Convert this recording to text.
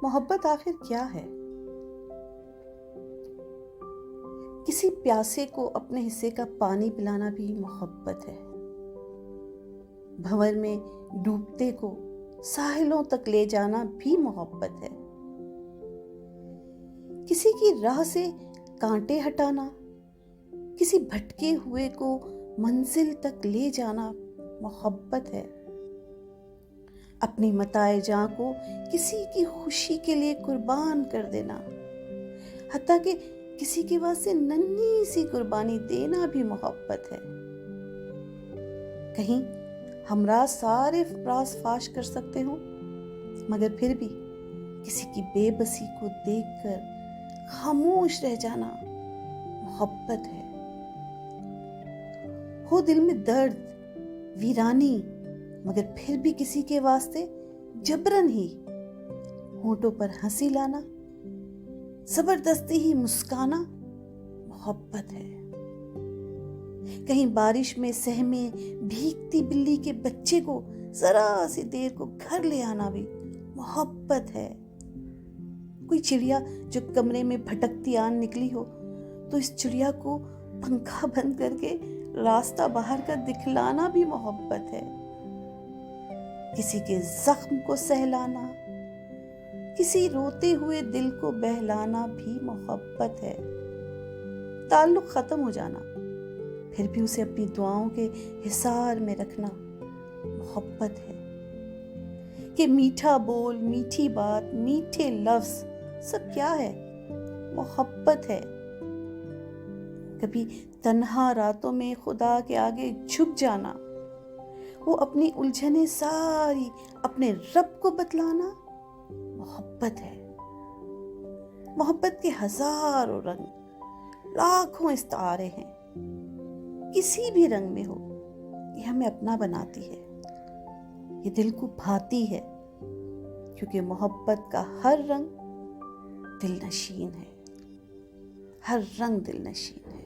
محبت آخر کیا ہے؟ کسی پیاسے کو اپنے حصے کا پانی پلانا بھی محبت ہے۔ بھنور میں ڈوبتے کو ساحلوں تک لے جانا بھی محبت ہے۔ کسی کی راہ سے کانٹے ہٹانا، کسی بھٹکے ہوئے کو منزل تک لے جانا محبت ہے۔ اپنی متاع جاں کو کسی کی خوشی کے لیے قربان کر دینا، حتیٰ کہ کسی کے واسطے ننھی سی قربانی دینا بھی محبت ہے۔ کہیں ہمراہ سارے راز فاش کر سکتے ہوں، مگر پھر بھی کسی کی بے بسی کو دیکھ کر خاموش رہ جانا محبت ہے۔ ہو دل میں درد، ویرانی، مگر پھر بھی کسی کے واسطے جبرن ہی ہونٹوں پر ہنسی لانا، زبردستی ہی مسکانا محبت ہے۔ کہیں بارش میں سہمے بھیگتی بلی کے بچے کو ذرا سی دیر کو گھر لے آنا بھی محبت ہے۔ کوئی چڑیا جو کمرے میں بھٹکتی آن نکلی ہو تو اس چڑیا کو پنکھا بند کر کے راستہ باہر کا دکھلانا بھی محبت ہے۔ کسی کے زخم کو سہلانا، کسی روتے ہوئے دل کو بہلانا بھی محبت ہے۔ تعلق ختم ہو جانا، پھر بھی اسے اپنی دعاؤں کے حصار میں رکھنا محبت ہے۔ کہ میٹھا بول، میٹھی بات، میٹھے لفظ سب کیا ہے؟ محبت ہے۔ کبھی تنہا راتوں میں خدا کے آگے جھک جانا، وہ اپنی الجھنیں ساری اپنے رب کو بتلانا محبت ہے۔ محبت کے ہزاروں رنگ، لاکھوں استعارے ہیں، کسی بھی رنگ میں ہو یہ ہمیں اپنا بناتی ہے، یہ دل کو بھاتی ہے، کیونکہ محبت کا ہر رنگ دل نشین ہے، ہر رنگ دل نشین ہے۔